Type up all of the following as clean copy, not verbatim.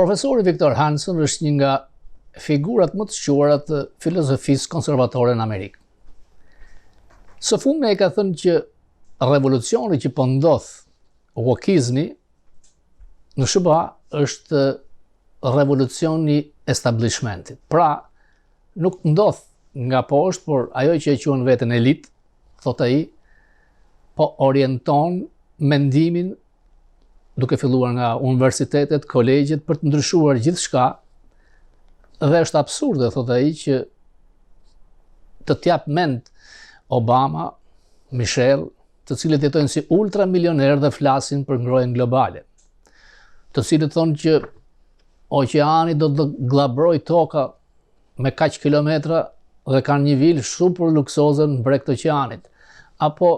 Profesori Viktor Hansen është një nga figurat më të quara të filozofisë konservatore në Amerikë. Së fundmi ai ka thënë që revolucioni që po ndodh, wokizmi, në SBA është revolucioni establishmentit. Pra, nuk ndodh nga poshtë, por ajo që e quhen veten elit, thot ai, po orienton mendimin duke filluar nga universitetet, kolegjet për të ndryshuar gjithçka, dhe është absurde, thot ai, që të t'jap mend Obama, Michel, të cilët jetojnë si ultramilionerë dhe flasin për ngrohjen globale, të cilët thonë që oqeani do të glabroj toka me kaq kilometra dhe kanë një vilë super luksoze në breg të oqeanit, apo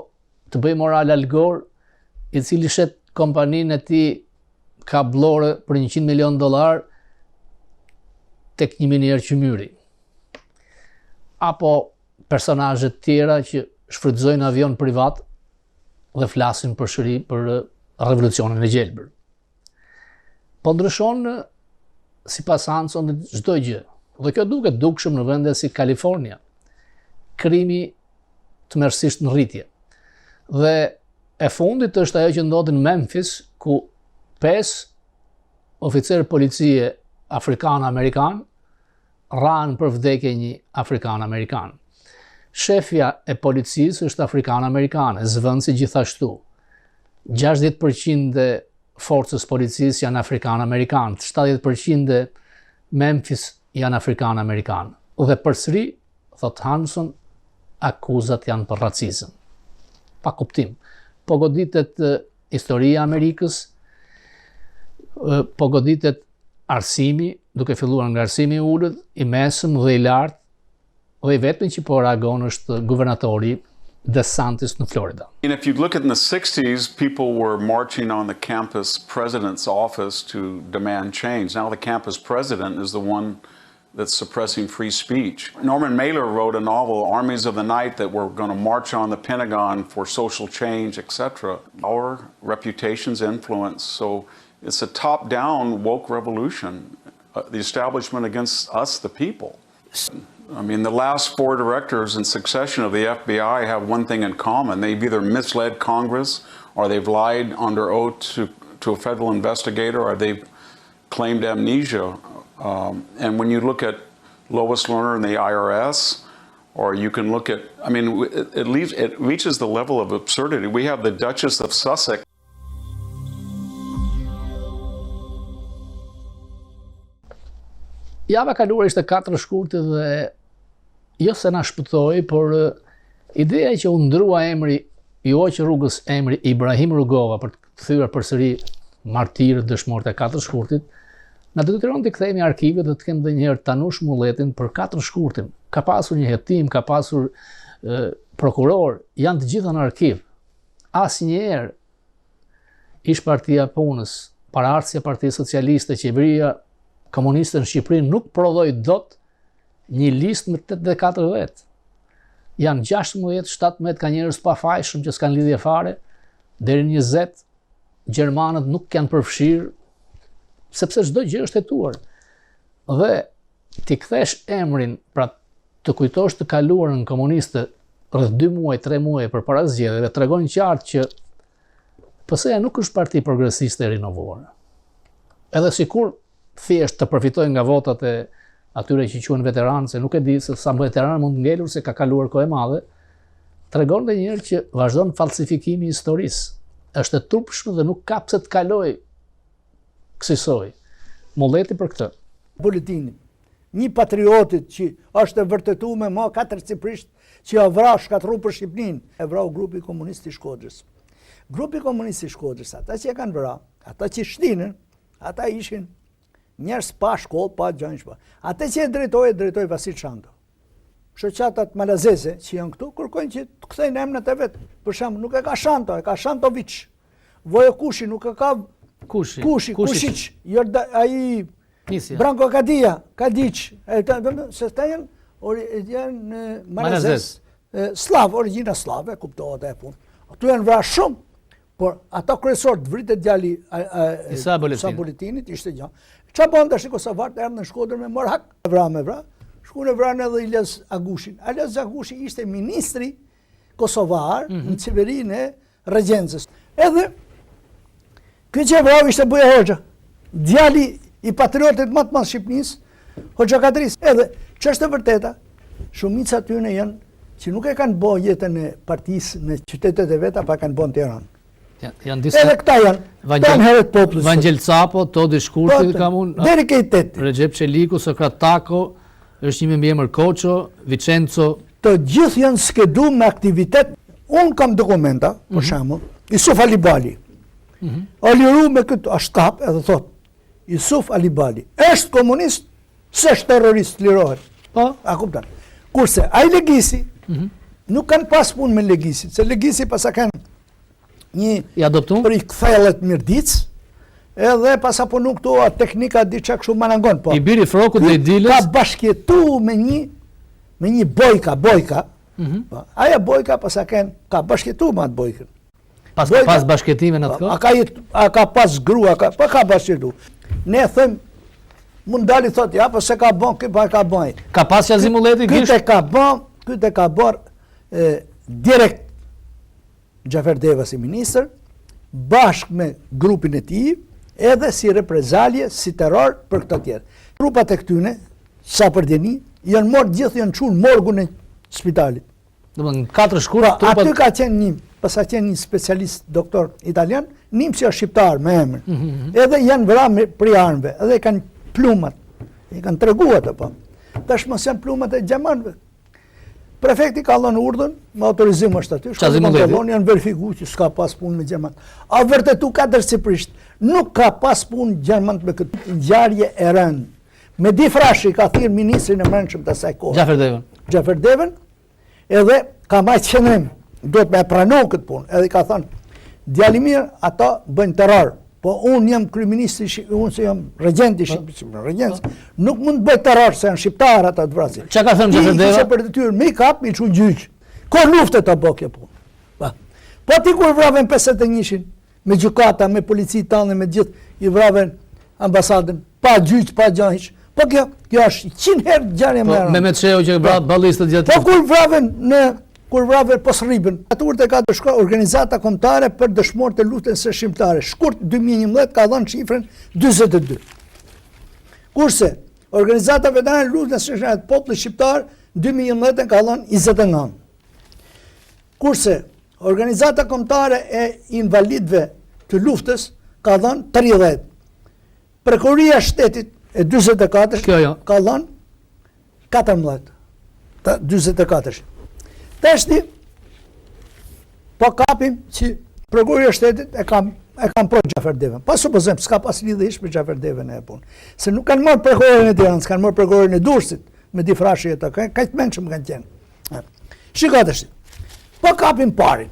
të bëj moral Al Gore, i cili shet kompaninë e tij kablore për $100 milion tek një minier qymyri, apo personazhe të tjera që shfrytëzojnë avion privat dhe flasin për revolucionin e gjelbër. Po ndryshon sipas Hansonit çdo gjë. Dhe kjo duket dukshëm në vende si Kalifornia, krimi tmerrsisht në rritje. Dhe e fundit është ajo që ndodhi në Memphis, ku 5 oficerë policie afrikan-amerikan ranë për vdekje një afrikan-amerikan. Shefja e policisë është afrikan-amerikane, zvendësi gjithashtu. 60% e forcës policisë janë afrikan-amerikanë, 70% e Memphis janë afrikan-amerikanë. Dhe përsëri, thot Hanson, akuzat janë për racizëm. Pa kuptim. Po goditet historia e Amerikës, po goditet arsimi, duke filluar nga arsimi i ulët, i mesëm dhe i lartë, dhe i vetmi që po reagon është guvernatori DeSantis në Florida. And if you look at in the 60s, people were marching on the campus president's office to demand change. Now the campus president is the one that's suppressing free speech. Norman Mailer wrote a novel, Armies of the Night, that were going to march on the Pentagon for social change, etc. Our reputation's influence. So it's a top-down woke revolution, the establishment against us, the people. I mean, the last 4 directors in succession of the FBI have one thing in common. They've either misled Congress, or they've lied under oath to a federal investigator, or they've claimed amnesia. And when you look at Lois Lerner and the IRS, or you can look at, I mean, it reaches the level of absurdity. We have the Duchess of Sussex. Java kaluar ishte 4 shkurtë dhe jo se na shpëtoi, por ideja që u ndrua emri i hoq rrugës emri Ibrahim Rugova për të thyer përsëri martirët dëshmorët e 4 shkurtit, na detyron të kthehemi arkivet dhe të kemi edhe një herë Tanush Mulletin për 4 shkurtin. Ka pasur një hetim, ka pasur prokuror, janë të gjitha në arkiv. Asnjëherë Ish Partia Punës, paraardhësia e Partisë Socialiste, qeveria komuniste në Shqipëri nuk prodhoi dot një listë me 84 vet. Janë 16-17 ka njerëz pafajshëm që s'kan lidhje fare, deri në 20 gjermanët nuk kanë përfshirë, sepse çdo gjë është hetuar. Dhe ti kthesh emrin, pra të kujtosh të kaluarën komuniste rreth 2 muaj, 3 muaj përpara zgjedhjeve, tregon qartë që PS-ja nuk është parti progresiste e rinovuar. Edhe sikur thjesht të përfitojnë nga votat e atyre që quhen veteranë, se nuk e di se sa veteran mund të ngelur se ka kaluar kohë e madhe, tregon edhe një herë që vazhdon falsifikimi i historisë. Është e turpshme dhe nuk ka pse të kalojë kësaj. Mulleti për këtë. Buletinin. Një patriotit që është e vërtetuar me ma 4 ciprisht që ja vra shkatru për Shqipërinë, e vrau grupi komunist i Shkodrës. Grupi komunist i Shkodrës, ata që e kanë vra, ata që shtinën, ata ishin njerëz pa shkollë, pa gjënshpa. Ata që e drejtoi Vasil Shando. Shoqatat malazeze që janë këtu kërkojnë që të kthejnë emrat e vet. Për shembull, nuk e ka Shanto, e ka Shantović. Vojekushi nuk e ka Kushić. Ai Branko Kadić, se ta janë malazez. Slav, origjina slave, kuptohet e punë. Ato janë vrarë shumë. Por ata kryesorët vritet djali Isa Boletinit, ishte gjë. Qa bën tash kosovarët erdhën në Shkodër me mor hak, shkuan e vranë edhe Ilyas Agushin. Ilyas Agushi ishte ministri kosovar në qeverinë e regjencës. Edhe ky që vrau ishte Buja Hoxha, djali i patriotit më të madh Shqipërisë, Hoxha Kadris. Edhe ç'është e vërteta, shumica tyre janë që nuk e kanë bë jetën e partisë në qytetet e veta, pa kanë bën në Tiranë. Janë disa. Edhe këta janë herët popullit. Vangel Capo, Todi Shkurti kam unë. Deri ke 8. Recep Çeliku, Sokrat Tako, është një me emër Koço, Vicenzo. Të gjithë janë skedu me aktivitet. Unë kam dokumenta, për shembull, Isuf Alibali. O liru me këtë ashtkap edhe thot, Isuf Alibali është komunist, s'është terrorist, lirohet. Po, a kupton. Kurse ai Legisi nuk kanë pas punë me Legisit, se Legisi pasa kanë i adoptu për i kthelet Mirdic, edhe pasa punu këto teknika diçka kështu manangon, po. I biri Frokut dhe i Dilës. Ka bashkjetu me një bojka. Po, aja bojka pasa ka bashkjetu me atë bojkën. Pas bashkjetime në të kohë? A ka pas grua, pa ka bashkjetu. Ne thëmë, mund dali thot, ja, po se ka bon, këtë pa ka bon. Ka pas që Azimulleti Këtë e ka bon direkt Gjafer Deva si minister, bashk me grupin e tij, edhe si reprezalje, si terror për këto tjerë. Grupat e këtyne, sa për djeni, janë morë gjithë, janë qunë morgun e spitalit. Domethënë 4 shkurt. Aty ka qenë një specialist doktor italian, një që është shqiptar me emër. Edhe janë vra për armëve, edhe kanë plumat, i kanë treguar ato po. Tash mos janë plumat e gjermanëve. Prefekti ka dhënë urdhën, me autorizim është aty, janë verifikuar që s'ka pas punë me gjerman. A vërtetu katërsipërisht, nuk ka pas punë gjerman me këtë ngjarje e rëndë. Me di frashi ka thirrë ministrin e brendshëm të asaj kohe. Gjafer Devën, edhe ka marrë qendrim, duhet me pranu këtë punë, edhe ka thënë, djali mirë, ata bëjnë terror. Po unë jam kryeministri, unë se jam regjenti Shqipërisë, nuk mund të bëj terror se janë shqiptarë ata të vrasin. Çka ka thënë Gjafer Deva? Ishte për detyrë me kap, me çu gjyq. Ka luftë të bëj kjo punë. Po ti kur vraven 51-shin, me gjykata, me policitë tanë, me gjithë, i vraven ambasadën, pa gjyq, pa gjë hiç. Po kjo është 100 herë ngjarje më e rëndë. Mehmet Sheu që vra ballistët gjatë. Po kur vraven posrribën, atë ka të shkoj organizata kombëtare për dëshmorët e luftës së shqiptare. Shkurt 2011 ka dhënë shifrën 42. Kurse organizata veterane e luftës së shqiptare populli shqiptar 2011 ka dhënë 29. Kurse organizata kombëtare e invalidëve të luftës ka dhënë 30. Prokuroria e shtetit e 44 ka dhënë 14. 44. Tashti, po kapim që prokuroria e shtetit e kam pro Gjafer Devën. Pa supozojmë, s'ka pas lidhje hiç me Gjafer Devën e punë. Se nuk kanë marrë prokurorin e Tiranës, kanë marrë prokurorin e Durrësit, me di frashi ato, kaq të mençëm kanë qenë. Shikoj tash. Po kapim parin.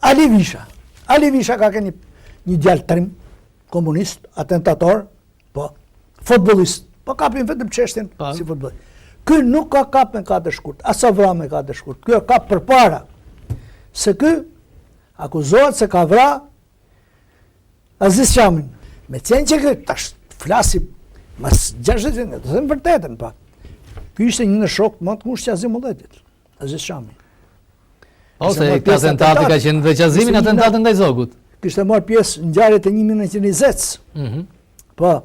Ali Visha ka qenë një djalë trim, komunist, atentator, po futbollist. Po kapim vetëm çështjen si futbollist. Ky nuk ka kap me 4 shkurt, asa vra me 4 shkurt. Ky ka përpara. Se ky akuzohet se ka vra Aziz Shamin. Me qenë që ky tash flasim mas 60 vjet, do të them vërtetën pa. Ky ishte një shok më të ngushtë i Azimulletit, Aziz Shami. Ose atentati ka qenë dhe qazimin atentatin ndaj Zogut. Kishte marrë pjesë në ngjarjet e 1920. Po,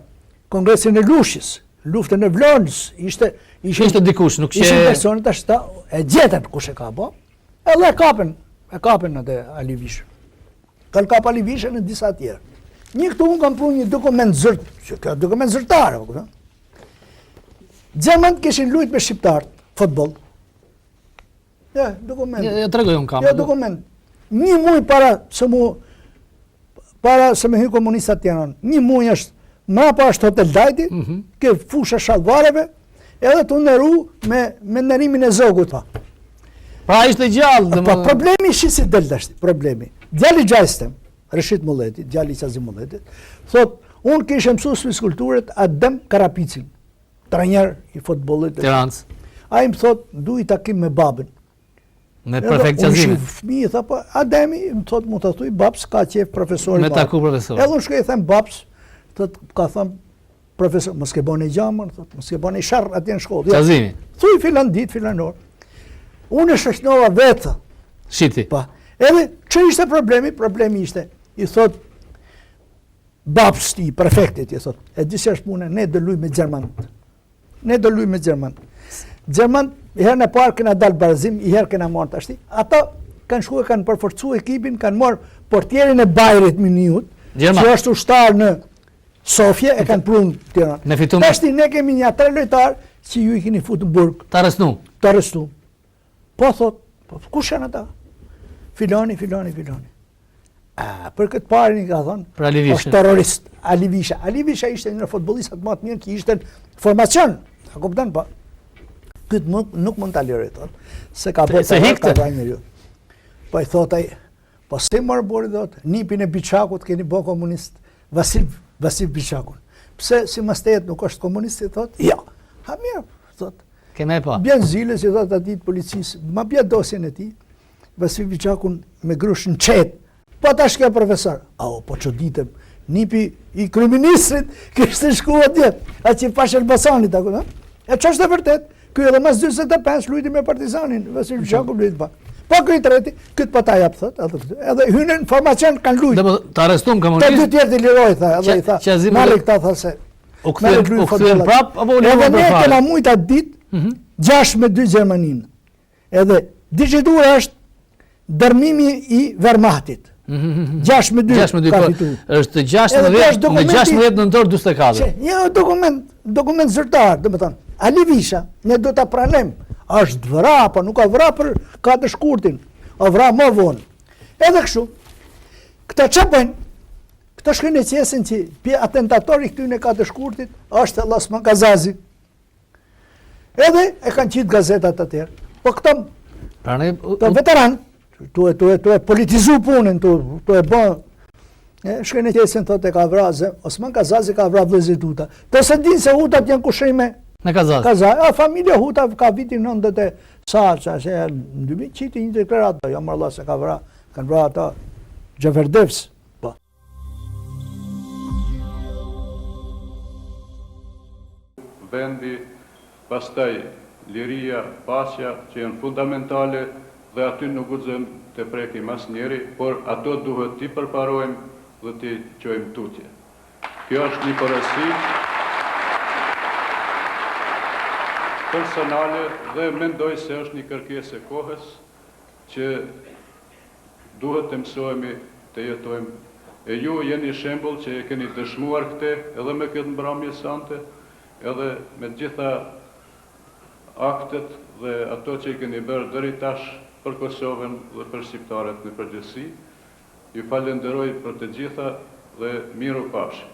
Kongresin e Lushis, luftën e Vlorës, ishte dikush, nuk ishte personet ashta e gjetën kush e ka po. Edhe e kapën atë Ali Vishën. Ka kap Ali Vishën në disa tjerë. Një këtu unë kam prunë një dokument zyrtar, Gjermant kishin luajtur me shqiptarët futboll. Ja, dokument. Ja tregoj unë kam. Ja, dokument. Një muaj para se me hy komunistat Tiranë. Një muaj është mrapa është hotel Dajti, ke fusha shallvareve, edhe të ndëru me ndërimin e Zogut. Pra ishte gjallë. Problemi shisi del dashti, problemi. Djali gjajstem, Reshit Mulleti, djali i Qazim Mulletit, thot, unë kishe mësues fiskulturet Adem Karapicin, trajner i futbollit. Tiranës. Ai më thot, duhet takim me babën. Me perfekt qazime. Fëmijë, tha, po, Ademi, më thot, mu të thuj, baps ka qef profesori Me taku profesor. Edhe unë shkoj e them, baps, thot, ka thëmë, profesor, mos ke bën e gjamën, thot, mos ke bën e sharr atje në shkollë. Qazimi. Thuj filan ditë, filan orë. Unë e shëshnova vetë, Shiti. pa. Edhe, që ishte problemi? Problemi ishte, i thot, baps ti, prefektit, i thot, e disë është pune, ne do luj me Gjermanët. Ne do luj me Gjermanët. Gjermanët, i herën e parë kena dalë barazim, i herë kena marrë tashti. Ata kanë shku e kanë përforcu ekipin, kanë marrë portierin e Bajrit Miniut, që është ushtar në Sofje, e kanë prunë Tiranë. Ne fitum. Tashti ne kemi një 3 lojtarë që ju i keni futur në burg. Ta arrestu. Të arrestu. Po thot, po, kush janë ata? Filani. Për këtë parë ka thonë, Për Ali është terrorist, Ali Visha. Ali Visha ishte një futbollistat më të mirë që ishte formacion. A kupton po? Këtë nuk mund ta liroj thonë, se ka bërë ka vrarë njeriu. Po i thot ai, po se marr bori thot, nipin e Biçakut keni bë komunist, Vasil Biçakun. Pse si mastet nuk është komunist i thot? Jo. Ha mirë, thot. Kemë pa. Bjen zilës i thot atit policisë, ma bja dosjen e tij. Vasil Biçakun me grush në qetë. Po tash kjo profesor. Po që ditëm, nipi i kryeministrit kishte shku atje. A që pash Elbasanit ako, no? E që është e vërtet? Ky edhe mas 45 luajti me Partizanin, Vasil Biçaku luajti pa. Po ky i treti, këtë po ta jap thot, edhe hynën formacion kanë luajtur. Dhe ta arrestuam Të komunistë. dy tjerë të liroj tha, edhe i tha. Marrë këta tha se. U kthyen prap apo u Edhe lëmë ne për kena fare? mujt atë ditë 6-2 Gjermaninë. Edhe dicitura është dërmimi i Wehrmachtit. 6-2 ka fitu. Është 16 nëntor 44. Një dokument zyrtar, do të thonë, Ali Visha, ne do ta pranojmë. Është vëra, po nuk ka vëra për katë Shkurtin. O vëra më vonë. Edhe kështu. Këta ç'a bëjnë? Këta shkojnë e qesin që atentatori këtyne katë Shkurtit është Lasman Kazazi. Edhe e kanë qitë gazetat atër. Po këta veteran, tu e politizu punën, tu e bën. Shkojnë e qesin thotë e ka vra, Osman Kazazi ka vra vëllezërit Huta. Të se dinë se Hutat janë kushime Në Kazaz. Familja Huta ka vitin 90 e sa, që në 2000 qiti një deklarat, jo më Allah se kanë vra ata Gjeverdevs. Vendi, pastaj liria, paqja që janë fundamentale dhe aty nuk guxojmë të prekim asnjëri, por ato duhet t'i përparojmë dhe t'i qojmë tutje. Kjo është një porosi personale dhe mendoj se është një kërkesë e kohës që duhet të mësohemi të jetojmë. E ju jeni shembull që e keni dëshmuar këtë edhe me këtë mbrëmje sante, edhe me gjitha aktet dhe ato që i keni bërë deri tash për Kosovën dhe për shqiptarët në përgjithësi. Ju falenderoj për të gjitha dhe miru pafshim.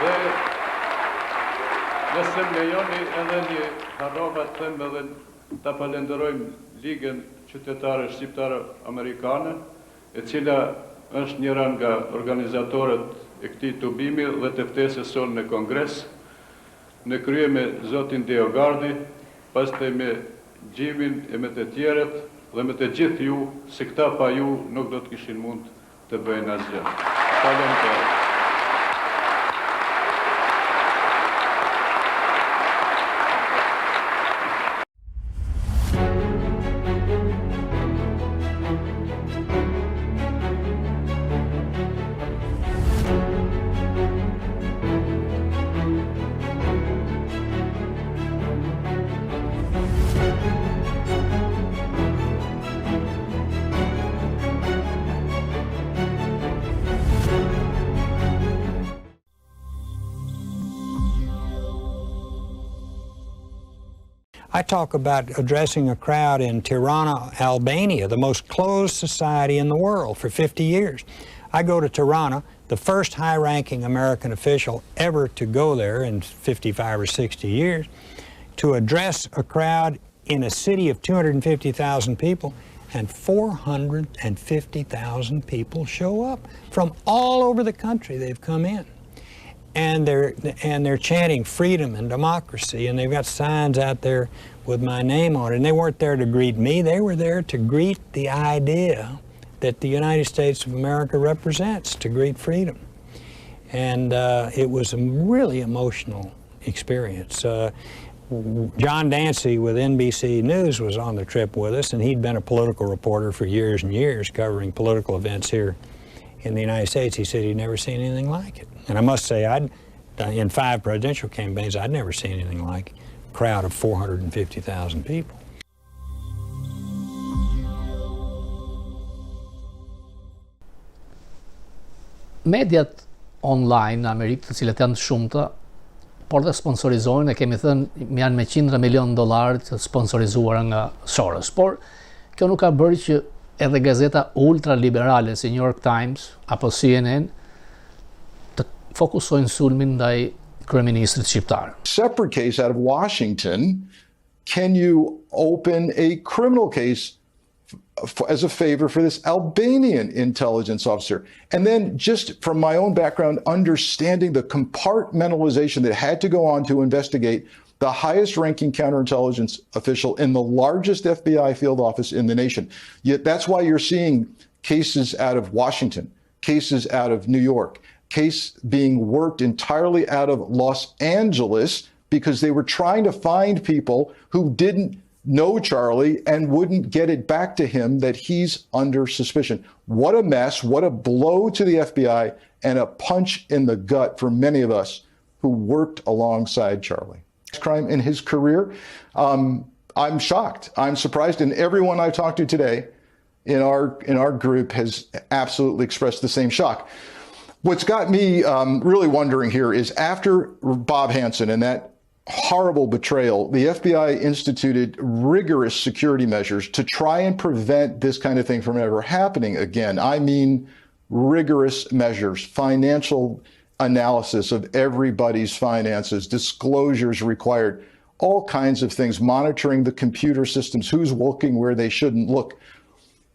Dhe nëse më lejoni edhe një harrova të them edhe ta falenderojmë Ligën Qytetare Shqiptare Amerikane, e cila është njëra nga organizatorët e këtij tubimi dhe të ftesës sonë në Kongres, në krye me Zotin Deogardi, pastaj me Gjimin e me të tjerët dhe me të gjithë ju, se këta pa ju nuk do të kishin mund të bëjnë asgjë. Faleminderit. I talk about addressing a crowd in Tirana, Albania, the most closed society in the world, for 50 years. I go to Tirana, the first high-ranking American official ever to go there in 55 or 60 years, to address a crowd in a city of 250,000 people, and 450,000 people show up from all over the country. They've come in. and they're chanting freedom and democracy, and they've got signs out there with my name on it. And they weren't there to greet me, they were there to greet the idea that the United States of America represents, to greet freedom. And it was a really emotional experience. John Dancy with NBC News was on the trip with us, and he'd been a political reporter for years and years covering political events here in the United States. He said he'd never seen anything like it. And I must say, in 5 presidential campaigns, I'd never seen anything like a crowd of 450,000 people. Mediat online në Amerikë, të cilët janë të shumta, por dhe sponsorizohen, e kemi thënë, janë me $100 milion të sponsorizuara nga Soros. Por kjo nuk ka bërë që edhe gazeta ultraliberale si New York Times apo CNN të fokusojnë sulmin ndaj kryeministrit shqiptar. Separate case out of Washington, can you open a criminal case as a favor for this Albanian intelligence officer? And then just from my own background, understanding the compartmentalization that had to go on to investigate the highest ranking counterintelligence official in the largest FBI field office in the nation. Yet that's why you're seeing cases out of Washington, cases out of New York, case being worked entirely out of Los Angeles because they were trying to find people who didn't know Charlie and wouldn't get it back to him that he's under suspicion. What a mess, what a blow to the FBI, and a punch in the gut for many of us who worked alongside Charlie. Crime in his career, I'm shocked. I'm surprised, and everyone I've talked to today in our group has absolutely expressed the same shock. What's got me really wondering here is after Bob Hansen and that horrible betrayal, the FBI instituted rigorous security measures to try and prevent this kind of thing from ever happening again. I mean, rigorous measures, financial analysis of everybody's finances, disclosures required, all kinds of things, monitoring the computer systems, who's looking where they shouldn't look.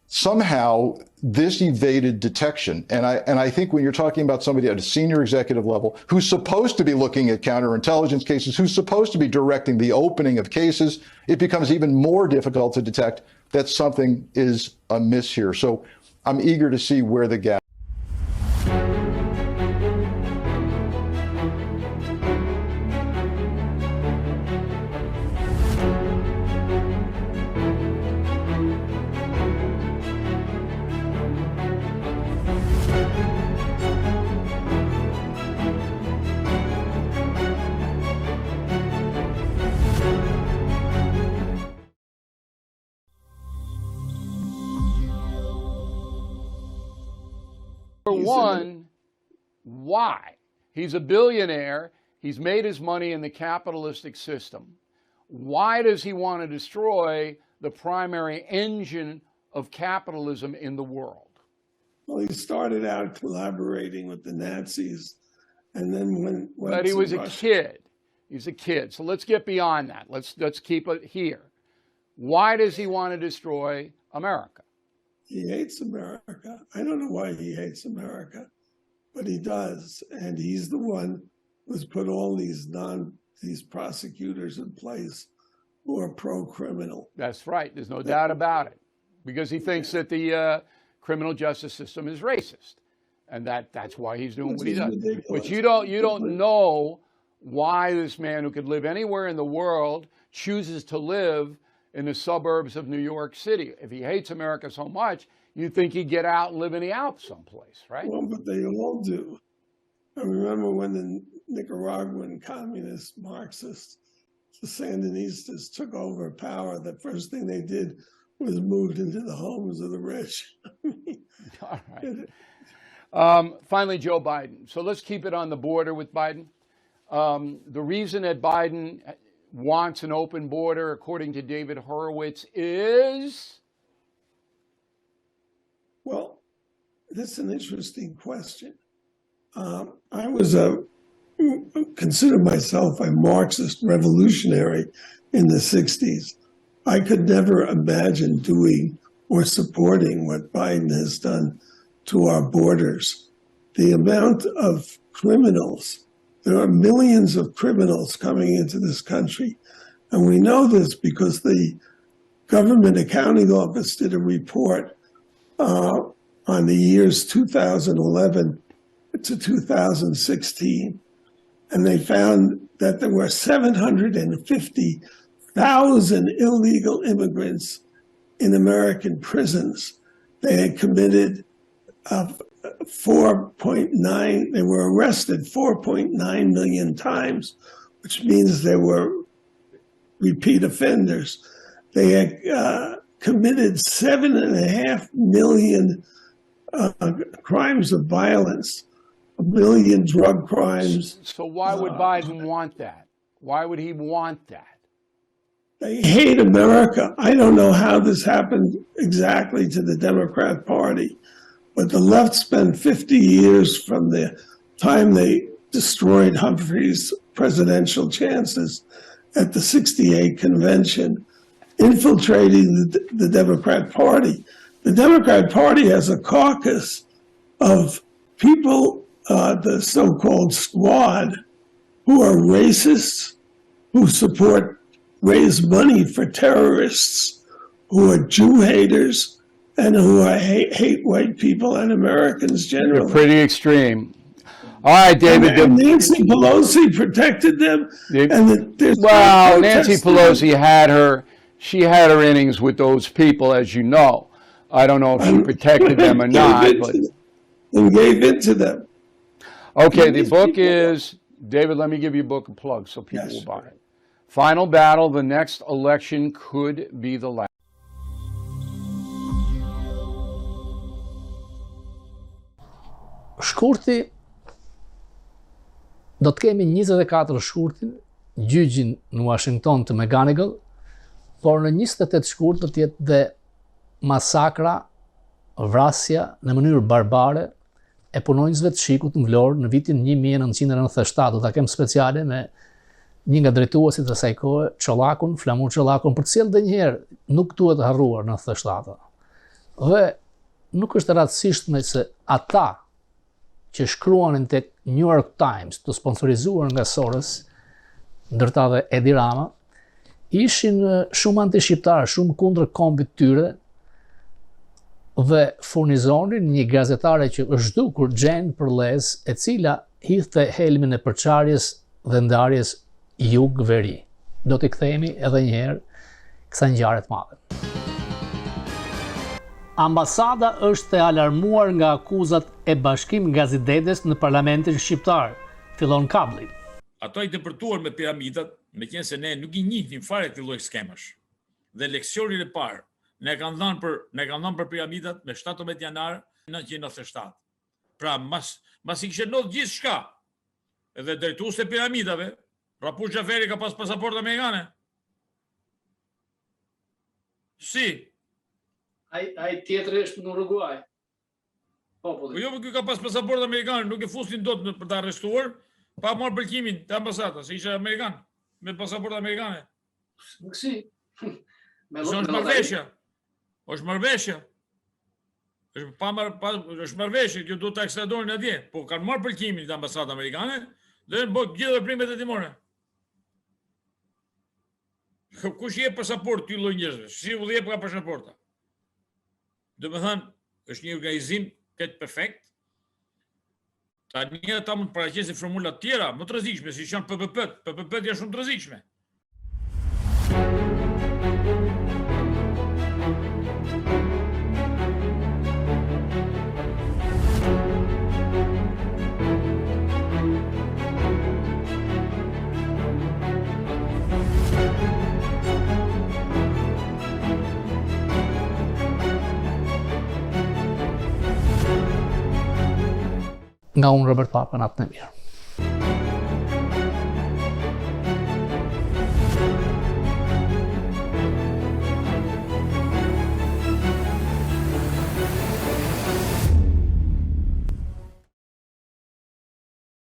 Somehow this evaded detection. And I think when you're talking about somebody at a senior executive level who's supposed to be looking at counterintelligence cases, who's supposed to be directing the opening of cases, it becomes even more difficult to detect that something is amiss here. So I'm eager to see where the gap. Number one, why? He's a billionaire. He's made his money in the capitalistic system. Why does he want to destroy the primary engine of capitalism in the world? Well, he started out collaborating with the Nazis, and then when but he was a kid. He's a kid. So let's get beyond that. Let's keep it here. Why does he want to destroy America? He hates America. I don't know why he hates America, but he does. And he's the one who's put all these prosecutors in place who are pro-criminal. That's right. There's no doubt about it. Because he thinks that the criminal justice system is racist. And that's why he's doing what he does. But you don't know why this man who could live anywhere in the world chooses to live in the suburbs of New York City. If he hates America so much, you'd think he'd get out and live in the Alps someplace, right? Well, but they all do. I remember when the Nicaraguan communist Marxists, the Sandinistas, took over power, the first thing they did was moved into the homes of the rich. All right. Finally, Joe Biden. So let's keep it on the border with Biden. The reason that Biden wants an open border, according to David Horowitz, is? Well, that's an interesting question. I consider myself a Marxist revolutionary in the 60s. I could never imagine doing or supporting what Biden has done to our borders. The amount of criminals There are millions of criminals coming into this country. And we know this because the Government Accounting Office did a report on the years 2011 to 2016. And they found that there were 750,000 illegal immigrants in American prisons. They had committed 4.9, they were arrested 4.9 million times, which means they were repeat offenders. They had committed 7.5 million crimes of violence, 1 million drug crimes. So why would Biden want that? Why would he want that? They hate America. I don't know how this happened exactly to the Democrat Party, but the left spent 50 years from the time they destroyed Humphrey's presidential chances at the '68 convention, infiltrating the Democrat Party. The Democrat Party has a caucus of people, the so-called squad, who are racists, who raise money for terrorists, who are Jew haters, and who hate white people and Americans generally. They're pretty extreme. All right, David. And Nancy Pelosi protected them. Well, Nancy Pelosi she had her innings with those people, as you know. I don't know if she protected them or not. And gave in to them. Okay, the book is, David, let me give you a book a plug so people will buy it. Final Battle, the next election could be the last. Shkurti, do të kemi 24 shkurtin, gjyqin në Washington të McGonigal, por në 28 shkurt do të jetë dhe masakra, vrasja në mënyrë barbare e punonjësve të Shikut në Vlorë në vitin 1997. Do ta kem speciale me një nga drejtuesit e asaj kohe, Çollakun, Flamur Çollakun, për të cilën edhe një herë nuk duhet harruar në 97. Dhe nuk është rastësishtme se ata që shkruanin tek New York Times, të sponsorizuar nga Soros, ndërta dhe Edi Rama, ishin shumë anti-shqiptar, shumë kundër kombit tyre, dhe furnizonin një gazetare që është zhdukur, Jane Perlez, e cila hidhte helmin e përçarjes dhe ndarjes jug-veri. Do t'i kthehemi edhe një herë kësaj ngjarje të madhe. Ambasada është e alarmuar nga akuzat e Bashkim Gazidedes në Parlamentin Shqiptar, fillon Kabli. Ato i depërtuar me piramidat, meqense ne nuk i njihnim fare këtë lloj skemash. Dhe leksionin e parë ne kanë dhënë për piramidat me 17 janar 1997. Pra mas i kishte ndodhur gjithçka. Edhe drejtuesi e piramidave, Rapush Xhaferi ka pas pasaportë amerikane. Si? Ai tjetri është në Uruguay. Po jo, ky ka pas pasaportë amerikane, nuk e fusnin dot për ta arrestuar, pa marrë pëlqimin të ambasadës, se ishte amerikan, me pasaportë amerikane. Nuk si. Është marrëveshja. Është marrëveshja. Është marrëveshje, që duhet ta ekstradonin atje, po kanë marrë pëlqimin të ambasadës amerikane dhe në bë gjithë veprimet e timore. Kush jep pasaport ty lloj njerëzve? Si u jep ka pasaporta? Domethënë, është një organizim këtë perfekt. Tani ata mund të paraqisin formula të tjera, më të rrezikshme, siç janë PPP-t. PPP-t janë shumë të rrezikshme. Nga unë Robert Papa, natë në mirë.